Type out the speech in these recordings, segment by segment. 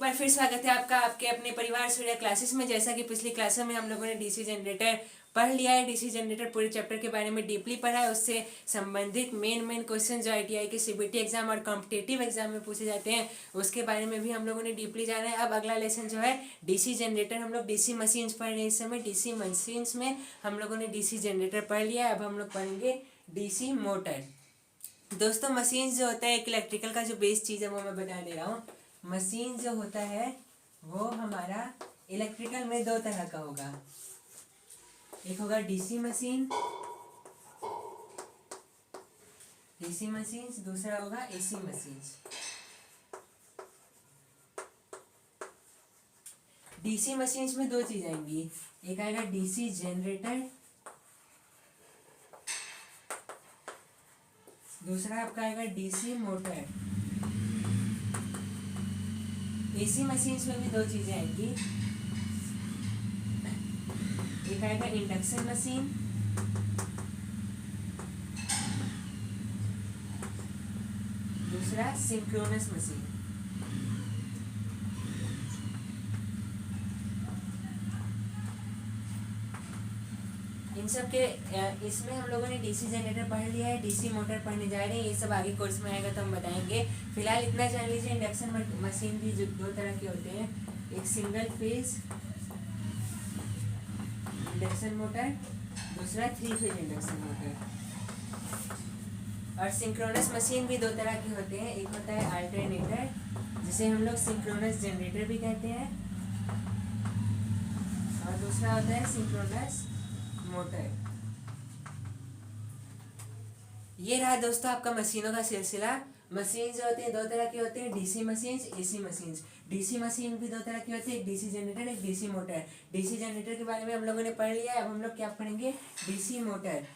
बार फिर स्वागत है आपका आपके अपने परिवार सूर्या क्लासेस में। जैसा कि पिछली क्लासों में हम लोगों ने डीसी जनरेटर पढ़ लिया है, डीसी जनरेटर पूरे चैप्टर के बारे में डीपली पढ़ा है। उससे संबंधित मेन क्वेश्चन जो आईटीआई के सीबीटी एग्जाम और कॉम्पिटेटिव एग्जाम में पूछे जाते हैं उसके बारे में भी हम लोगों ने डीपली जाना है। अब अगला लेसन जो है डीसी जनरेटर, हम लोग डीसी मशीन्स पढ़ रहे हैं इस समय। डीसी मशीन्स में हम लोगों ने डीसी जनरेटर पढ़ लिया है, अब हम लोग पढ़ेंगे डीसी मोटर। दोस्तों मशीन जो होता है एक इलेक्ट्रिकल का जो बेस चीज़ है वो मैं बता दे रहा हूँ। मशीन जो होता है वो हमारा इलेक्ट्रिकल में दो तरह का होगा, एक होगा डीसी मशीन, डीसी मशीन, दूसरा होगा एसी मशीन। डीसी मशीन्स में दो चीज आएंगी, एक आएगा डीसी जनरेटर, दूसरा आपका आएगा डीसी मोटर। एसी मशीन्स में भी दो चीजें आएंगी, एक आएगा इंडक्शन मशीन, दूसरा सिंक्रोनस मशीन। इन सब के इसमें हम लोगों ने डीसी जनरेटर पढ़ लिया है, डीसी मोटर पढ़ने जा रहे हैं, ये सब आगे कोर्स में आएगा तो हम बताएंगे। फिलहाल इतना जान लीजिए इंडक्शन मशीन भी जो दो तरह के होते हैं, एक सिंगल फेज इंडक्शन मोटर, दूसरा 3 फेज इंडक्शन मोटर। और सिंक्रोनस मशीन भी दो तरह के होते हैं, एक होता है अल्टरनेटर जिसे हम लोग सिंक्रोनस जनरेटर भी कहते हैं, और दूसरा होता है सिंक्रोनस मोटर। ये रहा दोस्तों आपका मशीनों का सिलसिला। मशीन जो होते हैं दो तरह के होते हैं, DC machine, AC machine. DC machine भी दो तरह की होती है, एक डीसी जनरेटर, एक डीसी मोटर। डीसी जनरेटर के बारे में हम लोगों ने पढ़ लिया है, अब हम लोग क्या पढ़ेंगे, डीसी मोटर।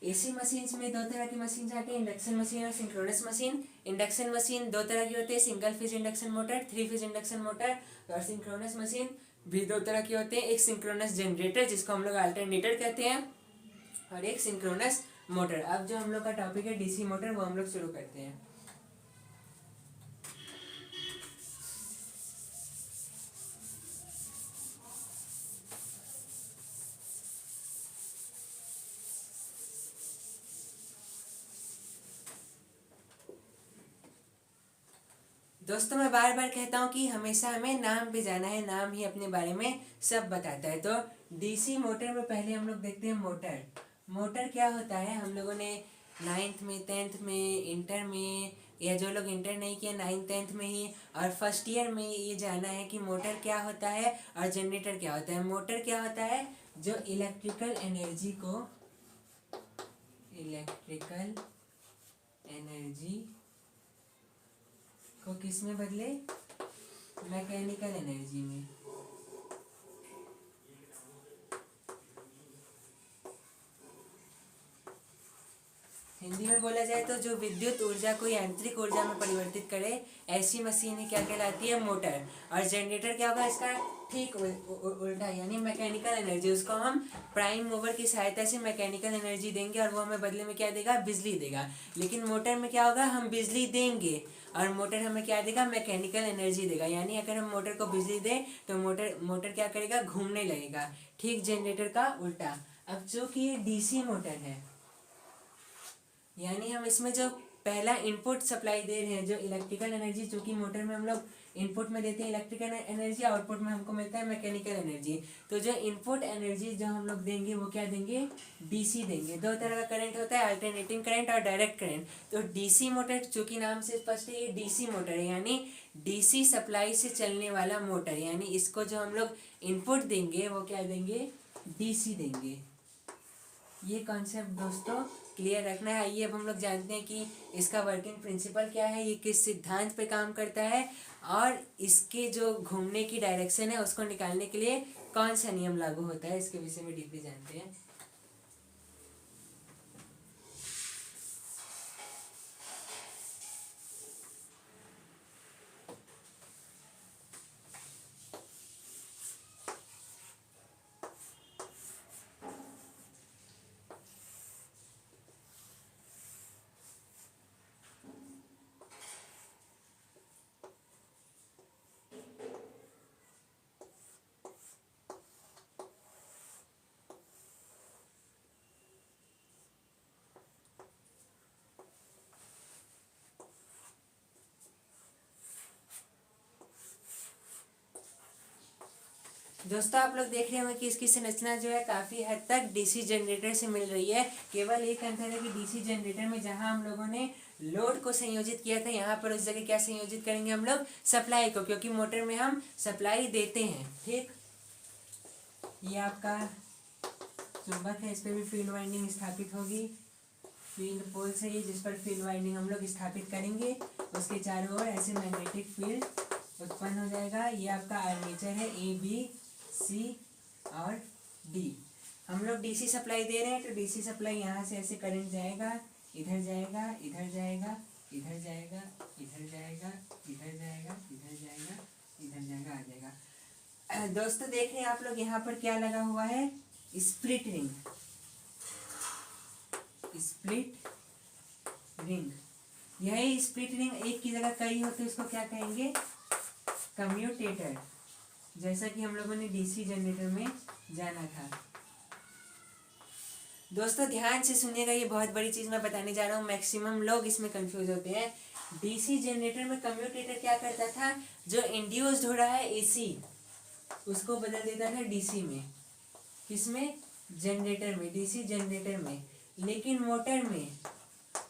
एसी मशीन्स में दो तरह की मशीन आती है, इंडक्शन मशीन और सिंक्रोनस मशीन। इंडक्शन मशीन दो तरह की होती है, single phase induction motor, 3 phase induction motor. और सिंक्रोनस मशीन भी दो तरह के होते हैं, एक सिंक्रोनस जनरेटर जिसको हम लोग अल्टरनेटर कहते हैं, और एक सिंक्रोनस मोटर। अब जो हम लोग का टॉपिक है डीसी मोटर वो हम लोग शुरू करते हैं। दोस्तों मैं बार बार कहता हूँ कि हमेशा हमें नाम पे जाना है, नाम ही अपने बारे में सब बताता है। तो डीसी मोटर में पहले हम लोग देखते हैं मोटर। मोटर क्या होता है, हम लोगों ने 9th में, 10th में, इंटर में, या जो लोग इंटर नहीं किए 9th 10th में ही और फर्स्ट ईयर में ये जाना है कि मोटर क्या होता है और जनरेटर क्या होता है। मोटर क्या होता है, जो इलेक्ट्रिकल एनर्जी को किस में बदले, मैकेनिकल एनर्जी में। हिंदी में बोला जाए तो जो विद्युत ऊर्जा को यांत्रिक ऊर्जा में परिवर्तित करे ऐसी मशीन क्या कहलाती है, मोटर। और जनरेटर क्या होगा, इसका ठीक उल्टा यानी मैकेनिकल एनर्जी। उसको हम प्राइम मूवर की सहायता से मैकेनिकल एनर्जी देंगे और वो हमें बदले में क्या देगा, बिजली देगा। लेकिन मोटर में क्या होगा, हम बिजली देंगे और मोटर हमें क्या देगा, मैकेनिकल एनर्जी देगा। यानी अगर हम मोटर को बिजली दें तो मोटर क्या करेगा, घूमने लगेगा। ठीक जनरेटर का उल्टा। अब जो कि ये डीसी मोटर है, यानी हम इसमें जो पहला इनपुट सप्लाई दे रहे हैं, जो इलेक्ट्रिकल एनर्जी, जो कि मोटर में हम लोग इनपुट में देते हैं इलेक्ट्रिकल एनर्जी, आउटपुट में हमको मिलता है मैकेनिकल एनर्जी। तो जो इनपुट एनर्जी जो हम लोग देंगे वो क्या देंगे, डीसी देंगे। दो तरह का करंट होता है, अल्टरनेटिंग करंट और डायरेक्ट करंट। तो डीसी मोटर चूंकि नाम से स्पष्ट है ये डीसी मोटर है, यानी डीसी सप्लाई से चलने वाला मोटर। यानी इसको जो हम लोग इनपुट देंगे वो क्या देंगे, डीसी देंगे। ये कॉन्सेप्ट दोस्तों क्लियर रखना है। आइए अब हम लोग जानते हैं कि इसका वर्किंग प्रिंसिपल क्या है, ये किस सिद्धांत पे काम करता है और इसके जो घूमने की डायरेक्शन है उसको निकालने के लिए कौन सा नियम लागू होता है, इसके विषय में डीपली जानते हैं। दोस्तों आप लोग देख रहे होंगे कि इसकी संरचना जो है काफ़ी हद तक डीसी जनरेटर से मिल रही है। केवल एक अंतर है कि डीसी जनरेटर में जहां हम लोगों ने लोड को संयोजित किया था, यहाँ पर उस जगह क्या संयोजित करेंगे हम लोग, सप्लाई को, क्योंकि मोटर में हम सप्लाई देते हैं। ठीक, ये आपका चुंबक है, इस पर भी फील्ड वाइंडिंग स्थापित होगी। फील्ड पोल से ही जिस पर फील्ड वाइंडिंग हम लोग स्थापित करेंगे, उसके चारों ओर ऐसे मैग्नेटिक फील्ड उत्पन्न हो जाएगा। ये आपका आर्मेचर है, ए बी सी और डी। हम लोग डीसी सप्लाई दे रहे हैं, तो डीसी सप्लाई यहाँ से ऐसे करंट जाएगा, इधर जाएगा, इधर जाएगा, इधर जाएगा, इधर जाएगा, इधर जाएगा, इधर जाएगा, इधर जाएगा, आ जाएगा। दोस्तों देख रहे हैं आप लोग यहाँ पर क्या लगा हुआ है, स्प्लिट रिंग। स्प्लिट रिंग, यही स्प्लिट रिंग एक की जगह कई हो तो इसको क्या कहेंगे, कम्यूटेटर, जैसा कि हम लोगों ने डीसी जनरेटर में जाना था। दोस्तों ध्यान से सुनिएगा, ये बहुत बड़ी चीज मैं बताने जा रहा हूँ, मैक्सिमम लोग इसमें कंफ्यूज होते हैं। डीसी जनरेटर में कम्यूटेटर क्या करता था, जो इंड्यूस्ड हो रहा है एसी, उसको बदल देता था डीसी में। किसमें, जनरेटर में, डीसी जनरेटर में। लेकिन मोटर में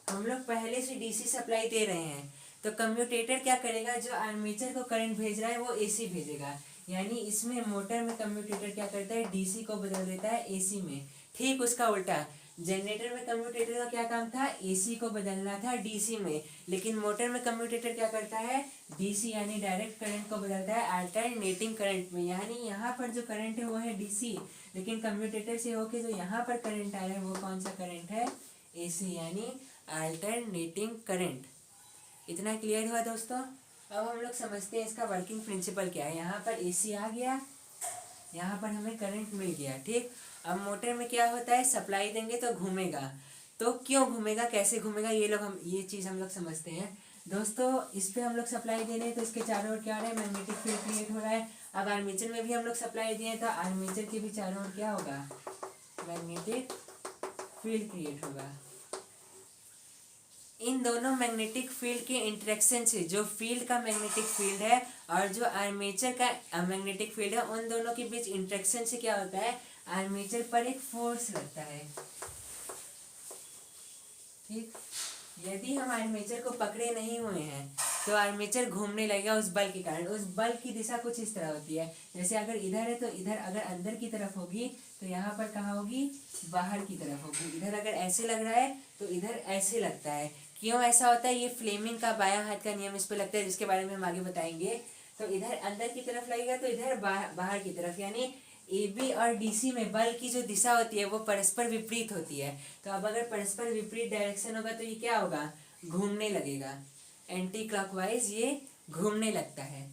हम लोग पहले से डीसी सप्लाई दे रहे हैं, तो कम्यूटेटर क्या करेगा, जो आर्मेचर को करंट भेज रहा है वो एसी भेजेगा। यानी इसमें मोटर में कम्यूटेटर क्या करता है, डीसी को बदल देता है एसी में। ठीक उसका उल्टा, जनरेटर में कम्यूटेटर का क्या काम था, एसी को बदलना था डीसी में। लेकिन मोटर में कम्यूटेटर क्या करता है, डीसी यानी डायरेक्ट करंट को बदलता है अल्टरनेटिंग करंट में। यानी यहाँ पर जो करंट है वो है डीसी, लेकिन कम्यूटेटर से होके जो यहाँ पर करंट आ रहा है वो कौन सा करंट है, एसी, यानी अल्टरनेटिंग करंट। इतना क्लियर हुआ दोस्तों। अब हम लोग समझते हैं इसका वर्किंग प्रिंसिपल क्या है। यहाँ पर एसी आ गया, यहाँ पर हमें करंट मिल गया। ठीक, अब मोटर में क्या होता है, सप्लाई देंगे तो घूमेगा। तो क्यों घूमेगा, कैसे घूमेगा, ये चीज़ हम लोग समझते हैं। दोस्तों इस पे हम लोग सप्लाई दे रहे हैं तो इसके चारों ओर क्या हो रहा है, मैग्नेटिक फील्ड क्रिएट हो रहा है। अब आर्मेचर में भी हम लोग सप्लाई दिए तो आर्मेचर के भी चारों ओर क्या होगा, मैग्नेटिक फील्ड क्रिएट होगा। इन दोनों मैग्नेटिक फील्ड के इंटरेक्शन से, जो फील्ड का मैग्नेटिक फील्ड है और जो आर्मेचर का मैग्नेटिक फील्ड है, उन दोनों के बीच इंटरेक्शन से क्या होता है, आर्मेचर पर एक फोर्स लगता है। ठीक, यदि हम आर्मेचर को पकड़े नहीं हुए हैं तो आर्मेचर घूमने लगेगा उस बल के कारण। उस बल की दिशा कुछ इस तरह होती है, जैसे अगर इधर है तो इधर अगर अंदर की तरफ होगी तो यहाँ पर कहाँ होगी, बाहर की तरफ होगी। इधर अगर ऐसे लग रहा है तो इधर ऐसे लगता है। क्यों ऐसा होता है, ये फ्लेमिंग का बायां हाथ का नियम इस पे लगता है, जिसके बारे में हम आगे बताएंगे। तो इधर अंदर की तरफ लगेगा तो इधर बाहर की तरफ, यानी AB और DC में बल की जो दिशा होती है वो परस्पर विपरीत होती है। तो अब अगर परस्पर विपरीत डायरेक्शन होगा तो ये क्या होगा, घूमने लगेगा, एंटी क्लॉकवाइज ये घूमने लगता है।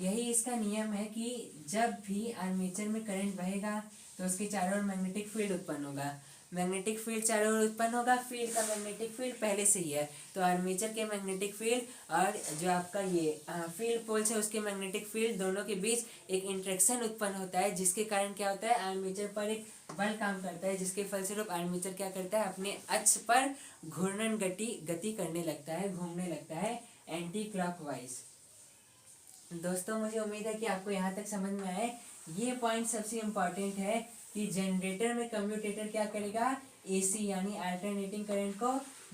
यही इसका नियम है कि जब भी आर्मेचर में करंट बहेगा तो उसके चारों ओर मैग्नेटिक फील्ड उत्पन्न होगा। मैग्नेटिक फील्ड चारों ओर उत्पन्न होगा, फील्ड का मैग्नेटिक फील्ड पहले से ही है, तो आर्मेचर के मैग्नेटिक फील्ड और जो आपका ये फील्ड पोल है उसके मैग्नेटिक फील्ड दोनों के बीच एक इंट्रैक्शन उत्पन्न होता है, जिसके कारण क्या होता है, आर्मेचर पर एक बल काम करता है, जिसके फलस्वरूप आर्मेचर क्या करता है, अपने अक्ष पर घूर्णन गति करने लगता है, घूमने लगता है एंटी क्लॉकवाइज। दोस्तों मुझे उम्मीद है कि आपको यहाँ तक समझ में आए। ये पॉइंट सबसे इम्पोर्टेंट है कि जनरेटर में कम्यूटेटर क्या करेगा, एसी यानी अल्टरनेटिंग करंट को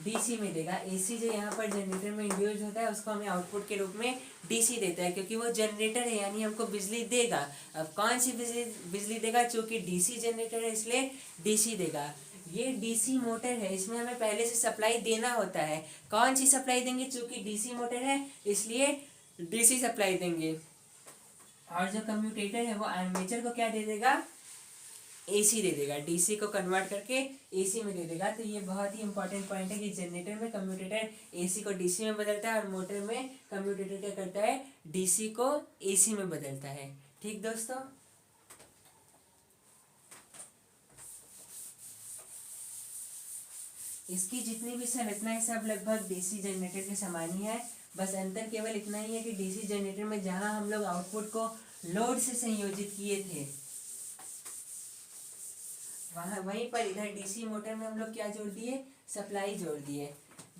डीसी में देगा। एसी जो यहाँ पर जनरेटर में इंड्यूस होता है उसको हमें आउटपुट के रूप में डीसी देता है, क्योंकि वो जनरेटर है यानी हमको बिजली देगा। अब कौन सी बिजली देगा, चूँकि डीसी जनरेटर है इसलिए डीसी देगा। ये डीसी मोटर है, इसमें हमें पहले से सप्लाई देना होता है। कौन सी सप्लाई देंगे, चूँकि डीसी मोटर है इसलिए डीसी सप्लाई देंगे। और जो कम्यूटेटर है वो आर्मेचर को क्या दे देगा, एसी दे देगा, डीसी को कन्वर्ट करके एसी में दे देगा। तो ये बहुत ही इंपॉर्टेंट पॉइंट है कि जनरेटर में कम्यूटेटर एसी को डीसी में बदलता है और मोटर में कम्यूटेटर क्या करता है, डीसी को एसी में बदलता है। ठीक दोस्तों, इसकी जितनी भी संरचना है सब लगभग डीसी जनरेटर के समान ही है। बस अंतर केवल इतना ही है कि डीसी जनरेटर में जहां हम लोग आउटपुट को लोड से संयोजित किए थे, वहीं पर इधर डीसी मोटर में हम लोग क्या जोड़ दिए, सप्लाई जोड़ दिए।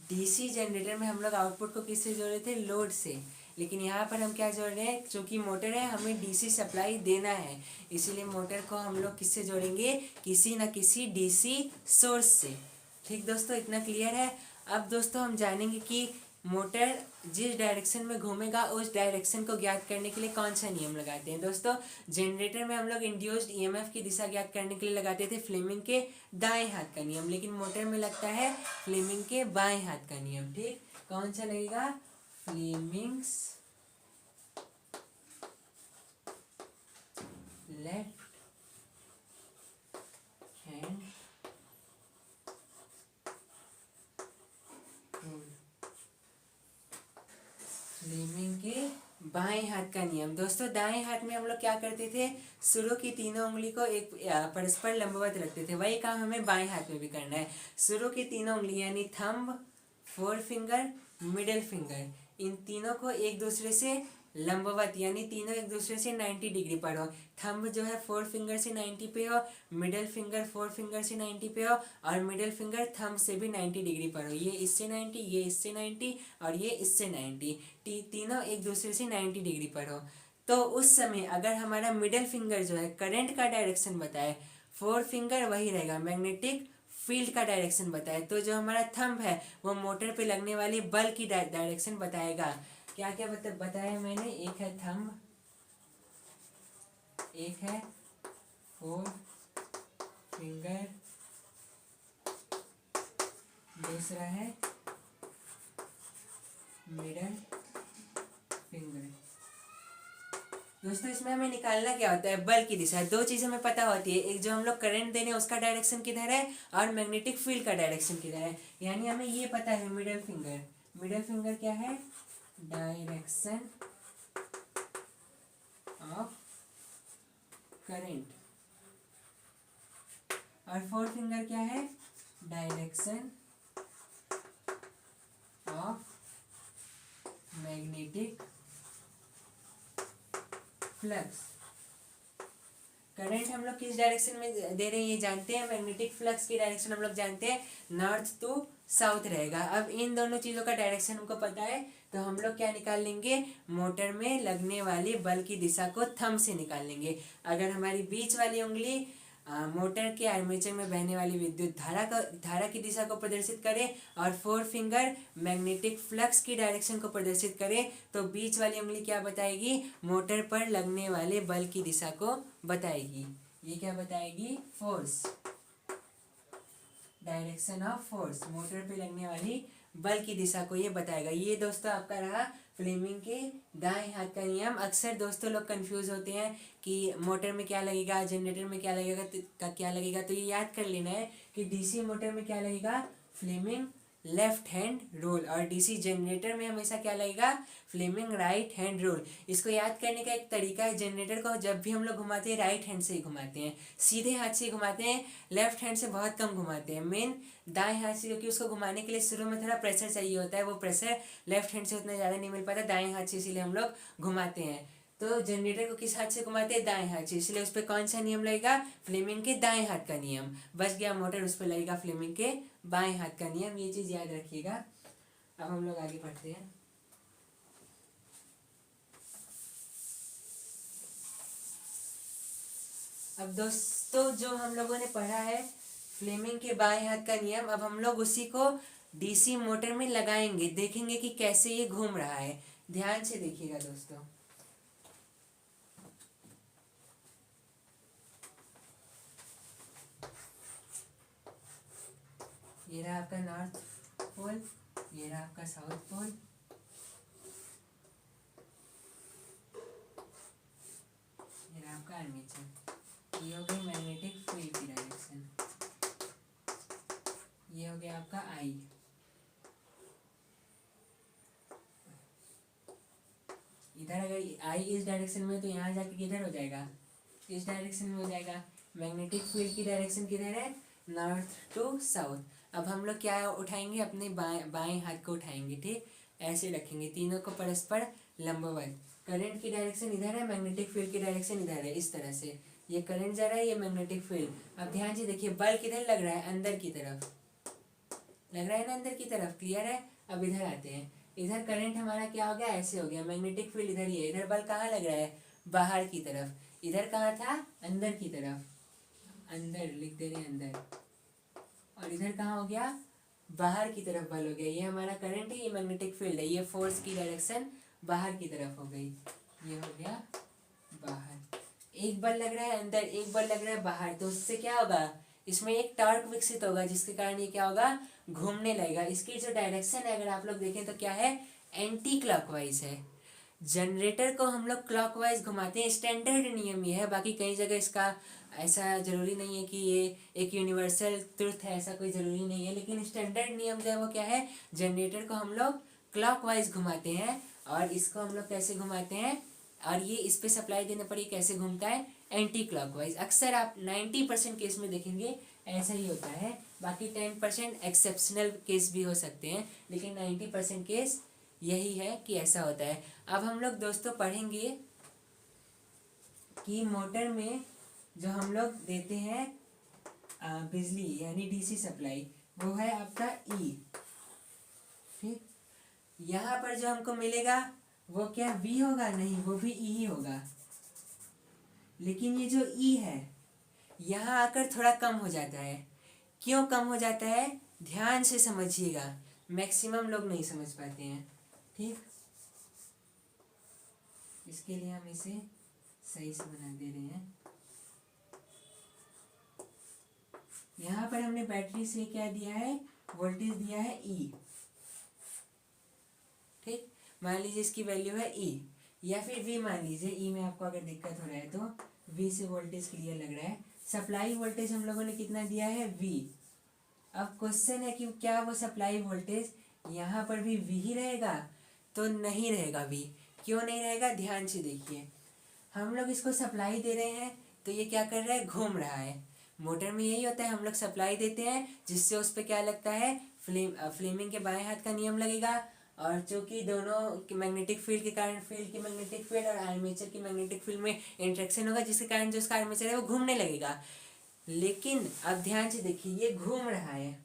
डीसी जनरेटर में हम लोग आउटपुट को किससे जोड़े थे, लोड से। लेकिन यहाँ पर हम क्या जोड़ रहे हैं, चूँकि मोटर है हमें डीसी सप्लाई देना है, इसीलिए मोटर को हम लोग किससे जोड़ेंगे, किसी न किसी डीसी सोर्स से। ठीक दोस्तों, इतना क्लियर है। अब दोस्तों हम जानेंगे कि मोटर जिस डायरेक्शन में घूमेगा उस डायरेक्शन को ज्ञात करने के लिए कौन सा नियम लगाते हैं। दोस्तों जनरेटर में हम लोग इंड्यूस्ड ईएमएफ की दिशा ज्ञात करने के लिए लगाते थे फ्लेमिंग के दाएं हाथ का नियम, लेकिन मोटर में लगता है फ्लेमिंग के बाएं हाथ का नियम। ठीक, कौन सा लगेगा, Fleming's left hand rule, Fleming के बाएं हाथ का नियम। दोस्तों दाएं हाथ में हम लोग क्या करते थे, शुरू की तीनों उंगली को एक परस्पर लंबवत रखते थे, वही काम हमें बाएं हाथ में भी करना है। शुरू की तीनों उंगली यानी thumb, four finger, middle finger, इन तीनों को एक दूसरे से लंबवत यानी तीनों एक दूसरे से 90 डिग्री पर हो। थंब जो है फोर फिंगर से 90 पे हो, मिडिल फिंगर फोर फिंगर से 90 पे हो, और मिडिल फिंगर थंब से भी 90 डिग्री पर हो। ये इससे 90, ये इससे 90 और ये इससे 90, तीनों एक दूसरे से 90 डिग्री पर हो। तो उस समय अगर हमारा मिडिल फिंगर जो है करंट का डायरेक्शन बताए, फोर फिंगर वही रहेगा मैग्नेटिक फील्ड का डायरेक्शन बताए, तो जो हमारा थंब है वो मोटर पे लगने वाली बल की डायरेक्शन बताएगा। क्या क्या बताया मैंने, एक है थंब, एक है फोर फिंगर, दूसरा है मिडल फिंगर। दोस्तों इसमें हमें निकालना क्या होता है, बल की दिशा। दो चीज़ हमें पता होती है, एक जो हम लोग करंट दे रहे हैं उसका डायरेक्शन किधर है, और मैग्नेटिक फील्ड का डायरेक्शन किधर है। यानी हमें ये पता है मिडिल फिंगर, मिडिल फिंगर क्या है, डायरेक्शन ऑफ करंट, और फोर फिंगर क्या है, direction of magnetic flux. Current हम लोग किस डायरेक्शन में दे रहे हैं ये जानते हैं, मैग्नेटिक फ्लक्स की डायरेक्शन हम लोग जानते हैं नॉर्थ टू साउथ रहेगा। अब इन दोनों चीज़ों का डायरेक्शन हमको पता है, तो हम लोग क्या निकाल लेंगे, मोटर में लगने वाली बल की दिशा को थंब से निकाल लेंगे। अगर हमारी बीच वाली उंगली मोटर के आर्मेचर में बहने वाली विद्युत धारा की दिशा को प्रदर्शित करे, और फोर फिंगर मैग्नेटिक फ्लक्स की डायरेक्शन को प्रदर्शित करे, तो बीच वाली उंगली क्या बताएगी, मोटर पर लगने वाले बल की दिशा को बताएगी। ये क्या बताएगी, force, direction of force, motor पे लगने वाली बल की दिशा को ये बताएगा। ये दोस्तों आपका रहा फ्लेमिंग के दाएं हाथ का नियम। अक्सर दोस्तों लोग कंफ्यूज होते हैं कि मोटर में क्या लगेगा, जनरेटर में क्या लगेगा, तो ये याद कर लेना है कि डीसी मोटर में क्या लगेगा, फ्लेमिंग लेफ्ट हैंड रूल, और डीसी जनरेटर में हमेशा क्या लगेगा, फ्लेमिंग राइट हैंड रूल। इसको याद करने का एक तरीका है, जनरेटर को जब भी हम लोग घुमाते हैं राइट हैंड से ही घुमाते हैं, सीधे हाथ से घुमाते हैं, लेफ्ट हैंड से बहुत कम घुमाते हैं। मेन दाएं हाथ से, क्योंकि उसको घुमाने के लिए शुरू में थोड़ा प्रेशर चाहिए होता है, वो प्रेशर लेफ्ट हैंड से उतना ज़्यादा नहीं मिल पाता दाएं हाथ से, इसीलिए हम लोग घुमाते हैं। तो जनरेटर को किस हाथ से घुमाते हैं, दाएं हाथ से, इसलिए उस पर कौन सा नियम लगेगा, फ्लेमिंग के दाएं हाथ का नियम। बच गया मोटर, उस पर लगेगा फ्लेमिंग के बाएं हाथ का नियम, ये चीज़ याद रखिएगा। अब हम लोग आगे बढ़ते हैं। अब दोस्तों जो हम लोगों ने पढ़ा है फ्लेमिंग के बाएं हाथ का नियम, अब हम लोग उसी को डीसी मोटर में लगाएंगे, देखेंगे कि कैसे ये घूम रहा है। ध्यान से देखिएगा दोस्तों। ये रहा आपका नॉर्थ पोल, ये रहा आपका साउथ पोल, ये रहा आपका आर्मेचर, ये हो गई मैग्नेटिक फील्ड की डायरेक्शन, ये हो गया आपका आई। इधर अगर आई इस डायरेक्शन में, तो यहाँ जाके किधर हो जाएगा, इस डायरेक्शन में हो जाएगा। मैग्नेटिक फील्ड की डायरेक्शन किधर है, नॉर्थ टू साउथ। अब हम लोग क्या उठाएंगे, अपने बाएं हाथ को उठाएंगे, ठीक, ऐसे रखेंगे, तीनों को परस्पर लंबवत। करंट की डायरेक्शन इधर है, मैग्नेटिक फील्ड की डायरेक्शन इधर है, इस तरह से ये करंट जा रहा है, ये मैग्नेटिक फील्ड। अब ध्यान से देखिए, बल किधर लग रहा है, अंदर की तरफ लग रहा है ना, अंदर की तरफ, क्लियर है। अब इधर आते हैं, इधर करंट हमारा क्या हो गया, ऐसे हो गया, मैग्नेटिक फील्ड इधर ही है, इधर बल कहाँ लग रहा है, बाहर की तरफ, इधर कहाँ था, अंदर की तरफ, अंदर लिख दे रहे हैं अंदर, और इधर कहाँ हो गया, बाहर की तरफ बल हो गया। ये हमारा करंट है, ये मैग्नेटिक फील्ड है, ये फोर्स की डायरेक्शन बाहर की तरफ हो गई, ये हो गया बाहर। एक बल लग रहा है अंदर, एक बल लग रहा है बाहर, तो उससे क्या होगा, इसमें एक टॉर्क विकसित होगा, जिसके कारण ये क्या होगा, घूमने लगेगा। इसकी जो डायरेक्शन है अगर आप लोग देखें तो क्या है, एंटी क्लॉकवाइज है। जनरेटर को हम लोग क्लॉकवाइज घुमाते हैं, स्टैंडर्ड नियम ये है, बाकी कई जगह इसका ऐसा जरूरी नहीं है कि ये एक यूनिवर्सल ट्रुथ है, ऐसा कोई ज़रूरी नहीं है, लेकिन स्टैंडर्ड नियम जो है वो क्या है, जनरेटर को हम लोग क्लॉकवाइज घुमाते हैं। और इसको हम लोग कैसे घुमाते हैं, और ये इस पर सप्लाई देने पर ये कैसे घूमता है, एंटी क्लॉकवाइज। अक्सर आप 90% केस में देखेंगे ऐसा ही होता है, बाकी 10% एक्सेप्शनल केस भी हो सकते हैं, लेकिन 90% केस यही है कि ऐसा होता है। अब हम लोग दोस्तों पढ़ेंगे कि मोटर में जो हम लोग देते हैं बिजली यानी डीसी सप्लाई, वो है आपका ई। ठीक, यहाँ पर जो हमको मिलेगा वो क्या वी होगा, नहीं वो भी ई ही होगा, लेकिन ये जो ई है यहाँ आकर थोड़ा कम हो जाता है। क्यों कम हो जाता है, ध्यान से समझिएगा, मैक्सिमम लोग नहीं समझ पाते हैं। ठीक, इसके लिए हम इसे सही से बना दे रहे हैं। यहाँ पर हमने बैटरी से क्या दिया है, वोल्टेज दिया है ई। ठीक, मान लीजिए इसकी वैल्यू है ई, या फिर वी मान लीजिए, ई में आपको अगर दिक्कत हो रहा है तो वी से वोल्टेज क्लियर लग रहा है। सप्लाई वोल्टेज हम लोगों ने कितना दिया है, वी। अब क्वेश्चन है कि क्या वो सप्लाई वोल्टेज यहाँ पर भी वी ही रहेगा, तो नहीं रहेगा वी। क्यों नहीं रहेगा, ध्यान से देखिए, हम लोग इसको सप्लाई दे रहे हैं तो ये क्या कर रहा है, घूम रहा है। मोटर में यही होता है, हम लोग सप्लाई देते हैं जिससे उस पर क्या लगता है, फ्लेमिंग के बाएं हाथ का नियम लगेगा, और चूंकि दोनों मैग्नेटिक फील्ड के कारण, फील्ड की मैग्नेटिक फील्ड और आर्मेचर की मैग्नेटिक फील्ड में इंट्रैक्शन होगा, जिसके कारण जो उसका आर्मेचर है वो घूमने लगेगा। लेकिन अब ध्यान से देखिए, ये घूम रहा है,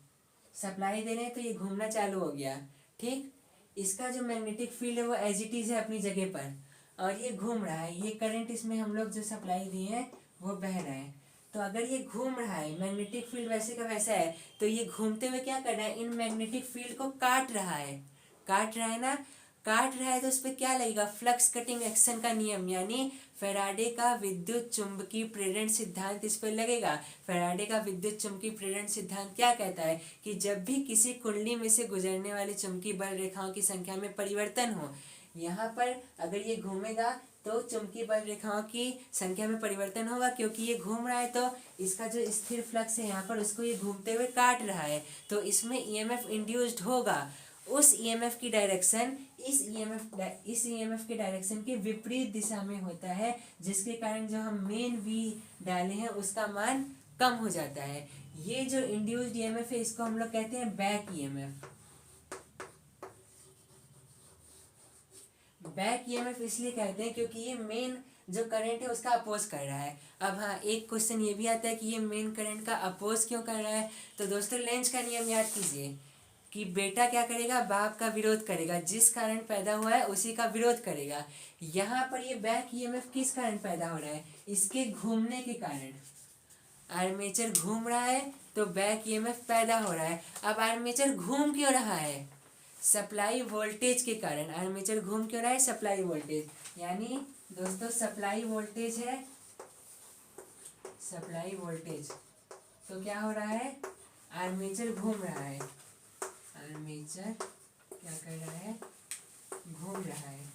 सप्लाई दे रहे हैं तो ये घूमना चालू हो गया। ठीक, इसका जो मैग्नेटिक फील्ड है वो एज इट इज है अपनी जगह पर, और ये घूम रहा है, ये करंट इसमें हम लोग जो सप्लाई दिए हैं वो बह रहा है। तो अगर ये घूम रहा है, मैग्नेटिक फील्ड वैसे का वैसा है, तो ये घूमते हुए क्या कर रहा है, इन मैग्नेटिक फील्ड को काट रहा है, काट रहा है ना, काट रहा है, तो उस पर क्या लगेगा, फ्लक्स कटिंग एक्शन का नियम, यानी फैराडे का विद्युत चुंबकीय प्रेरण सिद्धांत इस पर लगेगा। फैराडे का विद्युत चुंबकीय प्रेरण सिद्धांत क्या कहता है कि जब भी किसी कुंडली में से गुजरने वाली चुंबकीय बल रेखाओं की संख्या में परिवर्तन हो, यहाँ पर अगर ये घूमेगा तो चुंबकीय बल रेखाओं की संख्या में परिवर्तन होगा, क्योंकि ये घूम रहा है तो इसका जो स्थिर फ्लक्स है यहाँ पर उसको ये घूमते हुए काट रहा है, तो इसमें ईएमएफ इंड्यूस्ड होगा। उस ईएमएफ की डायरेक्शन इस ईएमएफ के डायरेक्शन के विपरीत दिशा में होता है, जिसके कारण जो हम मेन वी डाले हैं उसका मान कम हो जाता है। ये जो इंड्यूस्ड ईएमएफ है इसको हम लोग कहते हैं बैक ईएमएफ। बैक ईएमएफ इसलिए कहते हैं क्योंकि ये मेन जो करंट है उसका अपोज कर रहा है। अब हाँ, एक क्वेश्चन ये भी आता है कि ये मेन करंट का अपोज क्यों कर रहा है, तो दोस्तों लेंज का नियम याद कीजिए कि बेटा क्या करेगा, बाप का विरोध करेगा, जिस कारण पैदा हुआ है उसी का विरोध करेगा। यहाँ पर ये बैक ईएमएफ किस कारण पैदा हो रहा है, इसके घूमने के कारण। आर्मेचर घूम रहा है तो बैक ईएमएफ पैदा हो रहा है। अब आर्मेचर घूम क्यों रहा है, सप्लाई वोल्टेज के कारण। आर्मेचर घूम क्यों रहा है, सप्लाई वोल्टेज, यानी दोस्तों सप्लाई वोल्टेज है, सप्लाई वोल्टेज, तो क्या हो रहा है, आर्मेचर घूम रहा है, आर्मेचर क्या कर रहा है, घूम रहा है।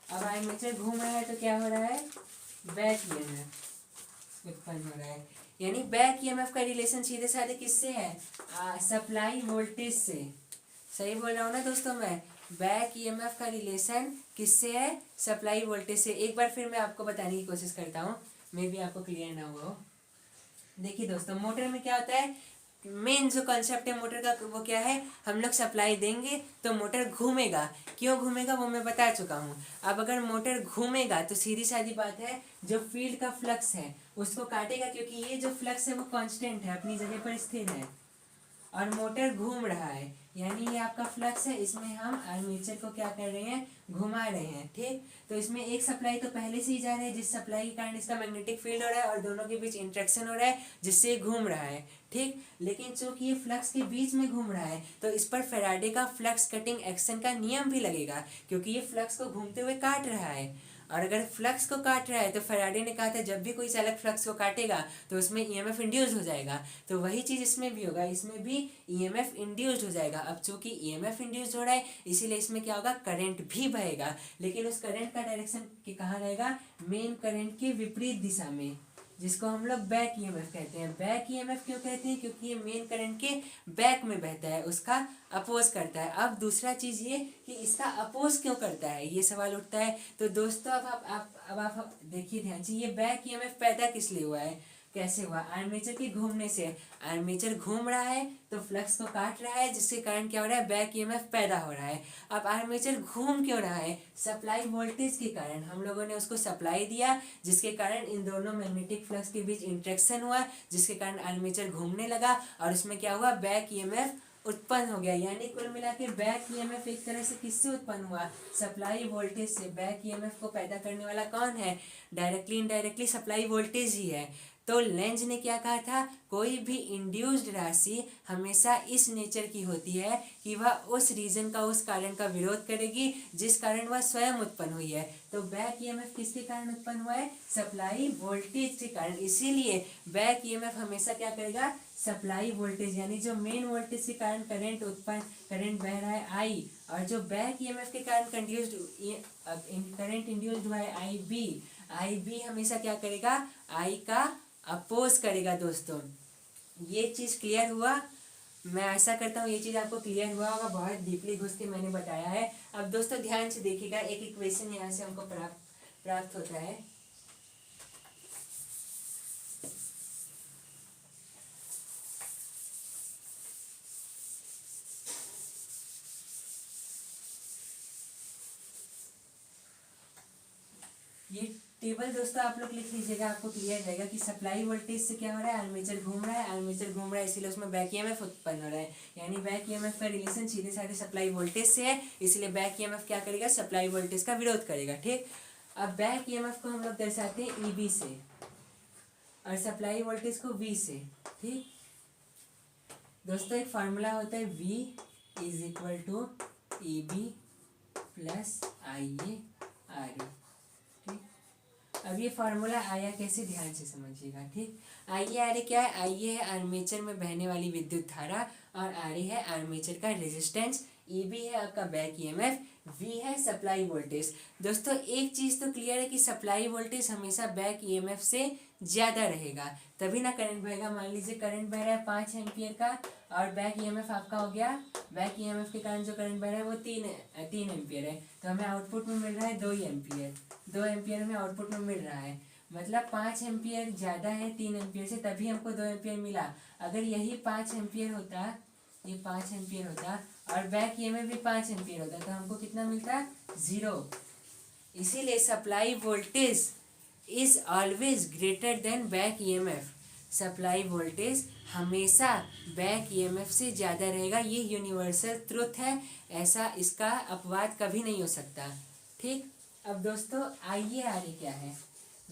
अब आर्मेचर घूम रहा है तो क्या हो रहा है, बैक ईएमएफ उत्पन्न हो रहा है, यानी बैक ईएमएफ का रिलेशन सीधे साधे किससे है, सप्लाई वोल्टेज से। सही बोल रहा हूँ ना दोस्तों मैं, बैक ईएमएफ का रिलेशन किससे है, सप्लाई वोल्टेज से। एक बार फिर मैं आपको बताने की कोशिश करता हूँ, मे भी आपको क्लियर ना हुआ हो। देखिए दोस्तों, मोटर में क्या होता है, मेन जो कॉन्सेप्ट है मोटर का वो क्या है, हम लोग सप्लाई देंगे तो मोटर घूमेगा। क्यों घूमेगा वो मैं बता चुका हूँ। अब अगर मोटर घूमेगा तो सीधी सादी बात है, जो फील्ड का फ्लक्स है उसको काटेगा, क्योंकि ये जो फ्लक्स है वो कांस्टेंट है, अपनी जगह पर स्थिर है। और मोटर घूम रहा है, यानी ये आपका फ्लक्स है, इसमें हम आर्मेचर को क्या कर रहे हैं, घुमा रहे हैं। ठीक, तो इसमें एक सप्लाई तो पहले से ही जा रहा है, जिस सप्लाई के कारण इसका मैग्नेटिक फील्ड हो रहा है और दोनों के बीच इंट्रैक्शन हो रहा है, जिससे घूम रहा है। ठीक, लेकिन चूंकि ये फ्लक्स के बीच में घूम रहा है तो इस पर फैराडे का फ्लक्स कटिंग एक्शन का नियम भी लगेगा, क्योंकि ये फ्लक्स को घूमते हुए काट रहा है। और अगर फ्लक्स को काट रहा है तो फैराडे ने कहा था जब भी कोई चालक फ्लक्स को काटेगा तो उसमें ईएमएफ इंड्यूस हो जाएगा, तो वही चीज़ इसमें भी होगा, इसमें भी ईएमएफ इंड्यूस्ड हो जाएगा। अब चूंकि ईएमएफ इंड्यूस्ड हो रहा है इसीलिए इसमें क्या होगा, करंट भी बहेगा, लेकिन उस करंट का डायरेक्शन कहाँ रहेगा, मेन करंट के विपरीत दिशा में, जिसको हम लोग बैक ईएमएफ कहते हैं। बैक ईएमएफ क्यों कहते हैं, क्योंकि ये मेन करंट के बैक में बहता है, उसका अपोज करता है। अब दूसरा चीज़ ये कि इसका अपोज क्यों करता है, ये सवाल उठता है। तो दोस्तों अब आप देखिए ध्यान से, ये बैक ईएमएफ पैदा किस लिए हुआ है, कैसे हुआ, आर्मेचर के घूमने से। आर्मेचर घूम रहा है तो फ्लक्स को काट रहा है, जिसके कारण क्या हो रहा है, बैक ईएमएफ पैदा हो रहा है। अब आर्मेचर घूम क्यों रहा है, सप्लाई वोल्टेज के कारण, हम लोगों ने उसको सप्लाई दिया, जिसके कारण इन दोनों मैग्नेटिक फ्लक्स के बीच इंट्रैक्शन हुआ, जिसके कारण आर्मेचर घूमने लगा और उसमें क्या हुआ, बैक ईएमएफ उत्पन्न हो गया। यानी कुल मिला के बैक ईएमएफ एक तरह से किससे उत्पन्न हुआ, सप्लाई वोल्टेज से। बैक ईएमएफ को पैदा करने वाला कौन है, डायरेक्टली इनडायरेक्टली सप्लाई वोल्टेज ही है। तो लेंज ने क्या कहा था, कोई भी इंड्यूस्ड राशि हमेशा इस नेचर की होती है कि वह उस रीजन का, उस कारण का विरोध करेगी जिस कारण वह स्वयं उत्पन्न हुई है। तो बैक ईएमएफ किसके कारण उत्पन्न हुआ है, सप्लाई वोल्टेज के कारण। इसीलिए बैक ईएमएफ हमेशा क्या करेगा, सप्लाई वोल्टेज, यानी जो मेन वोल्टेज के कारण करंट बह रहा है आई, और जो बैक ईएमएफ के कारण करंट इंड्यूस्ड हुआ है आई बी हमेशा क्या करेगा, आई का अपोज करेगा। दोस्तों ये चीज़ क्लियर हुआ, मैं आशा करता हूँ ये चीज़ आपको क्लियर हुआ होगा, बहुत डीपली घुस के मैंने बताया है। अब दोस्तों ध्यान से देखिएगा, एक इक्वेशन यहाँ से हमको प्राप्त होता है। ये टेबल दोस्तों आप लोग लिख लीजिएगा, आपको क्लियर रहेगा कि सप्लाई वोल्टेज से क्या हो रहा है, आर्मेचर घूम रहा है इसीलिए उसमें बैक ईएमएफ उत्पन्न हो रहा है। यानी बैक ईएमएफ का रिलेशन सीधे साधे सप्लाई वोल्टेज से है, इसलिए बैक ईएमएफ क्या करेगा, सप्लाई वोल्टेज का विरोध करेगा। ठीक, अब बैक ईएमएफ को हम लोग दर्शाते हैं ईबी से और सप्लाई वोल्टेज को वी से। ठीक दोस्तों, एक फार्मूला होता है V is equal to EB plus IA RE। अब ये फार्मूला आया कैसे, ध्यान से समझिएगा। ठीक, आइए आर क्या है, आइए है आर्मेचर में बहने वाली विद्युत धारा और आर है आर्मेचर का रेजिस्टेंस, ईबी है आपका बैक ईएमएफ, वी है सप्लाई वोल्टेज। दोस्तों एक चीज़ तो क्लियर है कि सप्लाई वोल्टेज हमेशा बैक ईएमएफ से ज़्यादा रहेगा, तभी ना करंट बहेगा। मान लीजिए करंट बह रहा है 5 एम्पियर का और बैक ईएमएफ आपका हो गया, बैक ईएमएफ के कारण जो करंट बह रहा है वो 3 एम्पियर है, तो हमें आउटपुट में मिल रहा है 2 एम्पियर में आउटपुट में मिल रहा है। मतलब 5 एम्पियर ज़्यादा है 3 एम्पियर से, तभी हमको 2 एम्पियर मिला। अगर यही 5 एम्पियर होता, ये 5 एम्पियर होता और बैक ईएमएफ भी 5 एम्पियर होता तो हमको कितना मिलता, 0। इसीलिए supply voltage is always greater than back EMF. Supply voltage हमेशा बैक ईएमएफ से ज़्यादा रहेगा, ये यूनिवर्सल ट्रुथ है, ऐसा इसका अपवाद कभी नहीं हो सकता। ठीक, अब दोस्तों आइए आगे क्या है,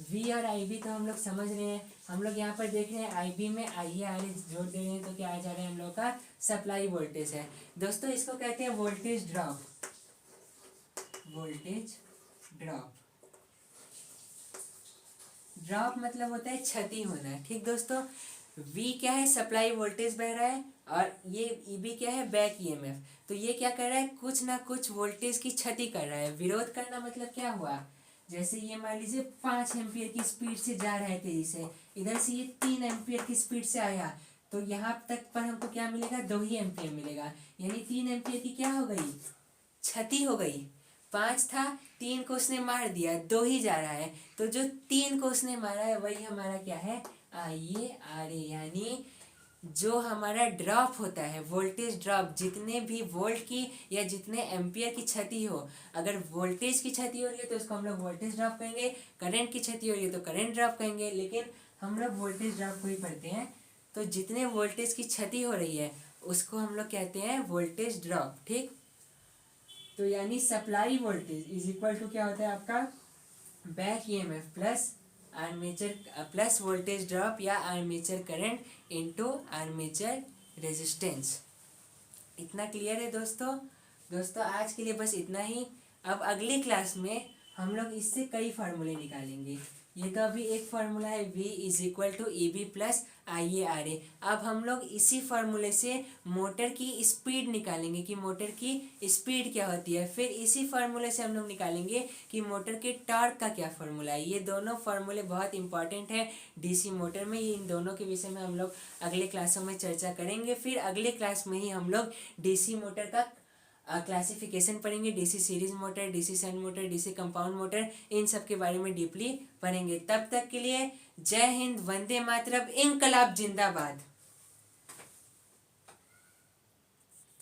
V और IB तो हम लोग समझ रहे हैं। हम लोग यहाँ पर देख रहे हैं IB में आइए आगे जोड़ दे रहे हैं तो क्या आ जा रहा है हम लोग का, सप्लाई वोल्टेज है। दोस्तों इसको कहते हैं voltage drop, voltage drop. Drop मतलब होता है क्षति होना। ठीक दोस्तों, V क्या है, सप्लाई वोल्टेज बह रहा है और ये EB क्या है, बैक ईएमएफ। तो ये क्या कर रहा है, कुछ ना कुछ वोल्टेज की क्षति कर रहा है। विरोध करना मतलब क्या हुआ, जैसे ये मान लीजिए 5 एम्पियर की स्पीड से जा रहा है तेजी से, इधर से ये 3 एम्पियर की स्पीड से आया तो यहाँ तक पर हमको क्या मिलेगा, 2 ही एम्पियर मिलेगा। यानी 3 एम्पियर की क्या हो गई, क्षति हो गई। 5 था, 3 को उसने मार दिया, 2 ही जा रहा है, तो जो 3 को उसने मारा है वही हमारा क्या है, आइए आर ए। यानी जो हमारा ड्रॉप होता है, वोल्टेज ड्रॉप, जितने भी वोल्ट की या जितने एम्पियर की क्षति हो, अगर वोल्टेज की क्षति हो रही है तो उसको हम लोग वोल्टेज ड्रॉप कहेंगे, करंट की क्षति हो रही है तो करंट ड्रॉप कहेंगे, लेकिन हम लोग वोल्टेज ड्रॉप को ही पढ़ते हैं। तो जितने वोल्टेज की क्षति हो रही है उसको हम लोग कहते हैं वोल्टेज ड्रॉप। ठीक, तो यानी supply voltage is equal to क्या होता है आपका back EMF plus armature plus voltage drop या armature current into armature resistance. इतना क्लियर है दोस्तों? दोस्तों आज के लिए बस इतना ही। अब अगली क्लास में हम लोग इससे कई फार्मूले निकालेंगे। ये तो अभी एक फार्मूला है V is equal to E B plus I A R A. अब हम लोग इसी फार्मूले से मोटर की स्पीड निकालेंगे कि मोटर की स्पीड क्या होती है। फिर इसी फार्मूले से हम लोग निकालेंगे कि मोटर के टॉर्क का क्या फार्मूला है। ये दोनों फार्मूले बहुत इंपॉर्टेंट है डीसी मोटर में। इन दोनों के विषय में हम लोग अगले क्लासों में चर्चा करेंगे। फिर अगले क्लास में ही हम लोग डीसी मोटर का क्लासिफिकेशन पढ़ेंगे, DC series motor, DC shunt motor, DC compound motor, इन सब के बारे में डीपली पढ़ेंगे। तब तक के लिए जय हिंद, वंदे मातरम, इनकलाब जिंदाबाद।